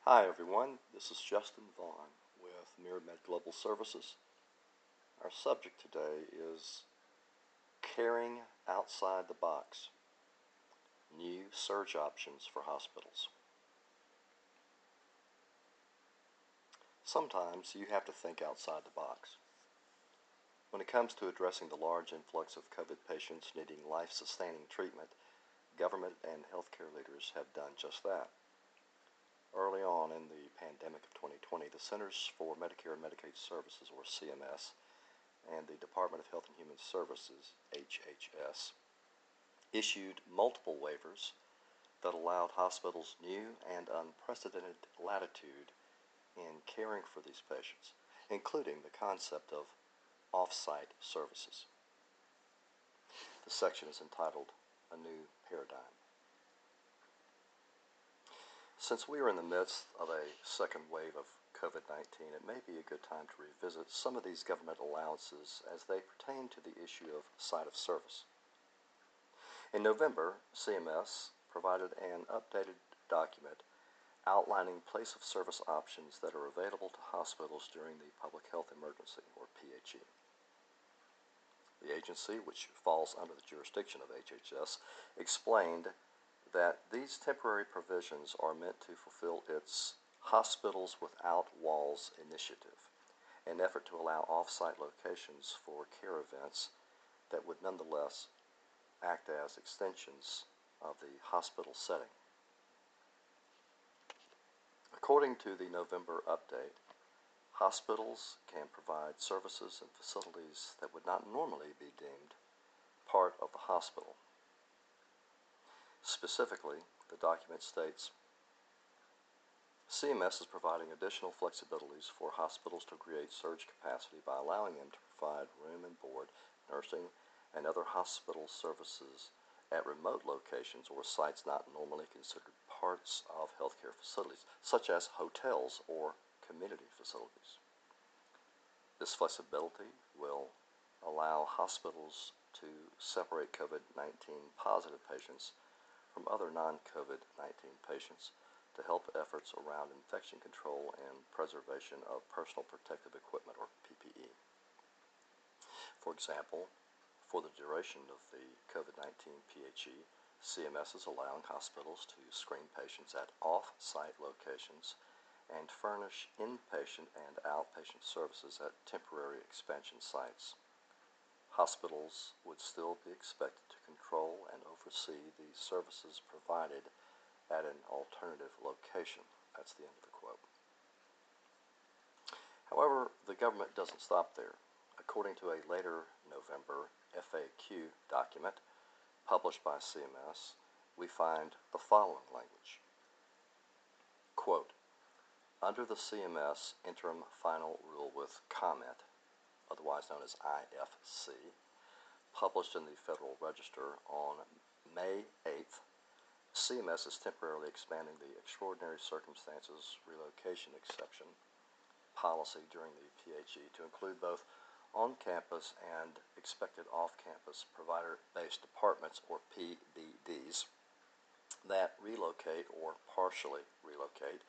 Hi everyone, this is Justin Vaughn with MirrorMed Global Services. Our subject today is caring outside the box, new surge options for hospitals. Sometimes you have to think outside the box. When it comes to addressing the large influx of COVID patients needing life-sustaining treatment, government and healthcare leaders have done just that. Early on in the pandemic of 2020, the Centers for Medicare and Medicaid Services, or CMS, and the Department of Health and Human Services, HHS, issued multiple waivers that allowed hospitals new and unprecedented latitude in caring for these patients, including the concept of off-site services. The section is entitled A New Paradigm. Since we are in the midst of a second wave of COVID-19, it may be a good time to revisit some of these government allowances as they pertain to the issue of site of service. In November, CMS provided an updated document outlining place of service options that are available to hospitals during the public health emergency, or PHE. The agency, which falls under the jurisdiction of HHS, explained that these temporary provisions are meant to fulfill its Hospitals Without Walls initiative, an effort to allow off-site locations for care events that would nonetheless act as extensions of the hospital setting. According to the November update, hospitals can provide services and facilities that would not normally be deemed part of the hospital. Specifically, the document states, CMS is providing additional flexibilities for hospitals to create surge capacity by allowing them to provide room and board, nursing, and other hospital services at remote locations or sites not normally considered parts of healthcare facilities, such as hotels or community facilities. This flexibility will allow hospitals to separate COVID-19 positive patients from other non-COVID-19 patients to help efforts around infection control and preservation of personal protective equipment, or PPE. For example, for the duration of the COVID-19 PHE, CMS is allowing hospitals to screen patients at off-site locations and furnish inpatient and outpatient services at temporary expansion sites. Hospitals would still be expected to control and oversee the services provided at an alternative location. That's the end of the quote. However, the government doesn't stop there. According to a later November FAQ document published by CMS, we find the following language. Quote, under the CMS Interim Final Rule with Comment, otherwise known as IFC, published in the Federal Register on May 8th, CMS is temporarily expanding the Extraordinary Circumstances Relocation Exception policy during the PHE to include both on-campus and expected off-campus provider-based departments, or PBDs, that relocate or partially relocate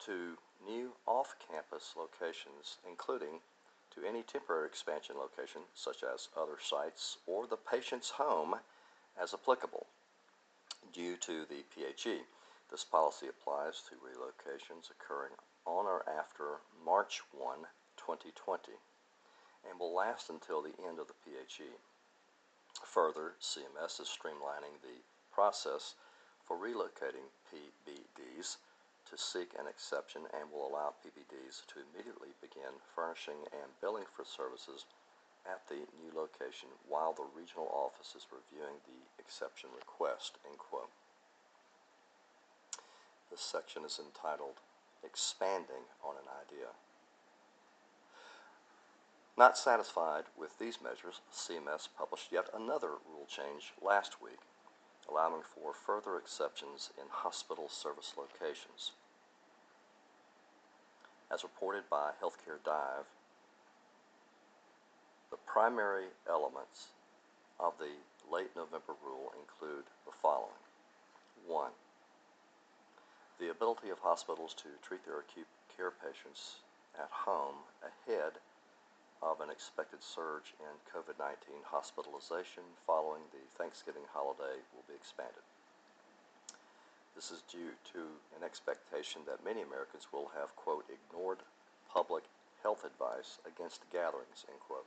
to new off-campus locations, including to any temporary expansion location, such as other sites or the patient's home as applicable. Due to the PHE, this policy applies to relocations occurring on or after March 1, 2020, and will last until the end of the PHE. Further, CMS is streamlining the process for relocating PBDs to seek an exception and will allow PBDs to immediately begin furnishing and billing for services at the new location while the regional office is reviewing the exception request, end quote. This section is entitled Expanding on an Idea. Not satisfied with these measures, CMS published yet another rule change last week, allowing for further exceptions in hospital service locations. As reported by Healthcare Dive, the primary elements of the late November rule include the following. 1. The ability of hospitals to treat their acute care patients at home ahead of an expected surge in COVID-19 hospitalization following the Thanksgiving holiday will be expanded. This is due to an expectation that many Americans will have, quote, ignored public health advice against gatherings, end quote.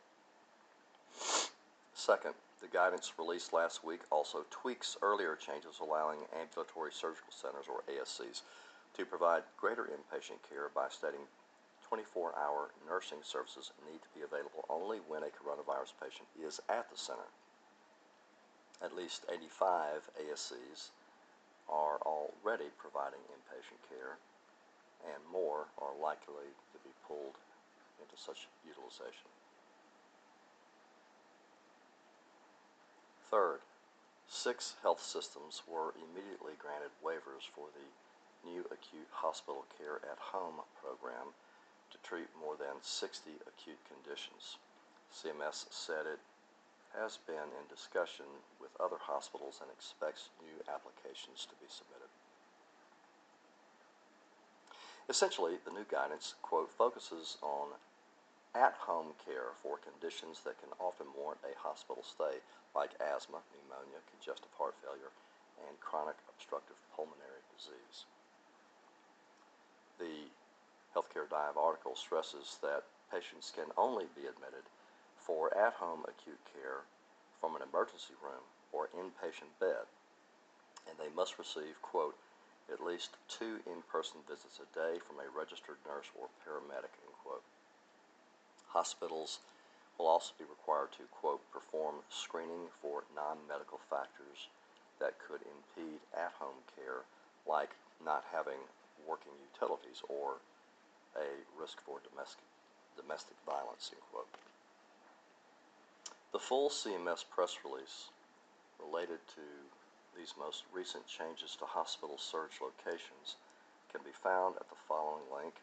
Second, the guidance released last week also tweaks earlier changes allowing ambulatory surgical centers, or ASCs, to provide greater inpatient care by stating 24-hour nursing services need to be available only when a coronavirus patient is at the center. At least 85 ASCs are already providing inpatient care, and more are likely to be pulled into such utilization. Third, 6 health systems were immediately granted waivers for the new acute hospital care at home program to treat more than 60 acute conditions. CMS said it has been in discussion with other hospitals and expects new applications to be submitted. Essentially, the new guidance, quote, focuses on at-home care for conditions that can often warrant a hospital stay, like asthma, pneumonia, congestive heart failure, and chronic obstructive pulmonary disease. The Healthcare Dive article stresses that patients can only be admitted for at-home acute care from an emergency room or inpatient bed, and they must receive, quote, at least 2 in-person visits a day from a registered nurse or paramedic, end quote. Hospitals will also be required to, quote, perform screening for non-medical factors that could impede at-home care, like not having working utilities or a risk for domestic violence, end quote. The full CMS press release related to these most recent changes to hospital surge locations can be found at the following link.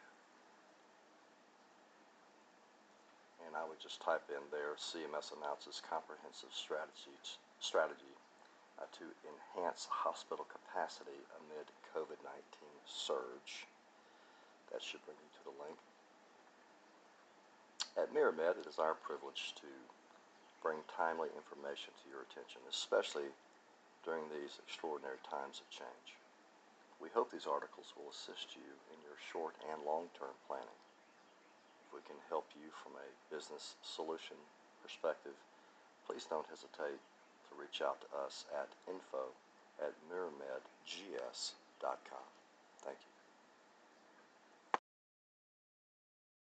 And I would just type in there, CMS announces comprehensive strategy to enhance hospital capacity amid COVID-19 surge. That should bring you to the link. At MiraMed, it is our privilege to bring timely information to your attention, especially during these extraordinary times of change. We hope these articles will assist you in your short and long-term planning. If we can help you from a business solution perspective, please don't hesitate to reach out to us at info@miramedgs.com. Thank you.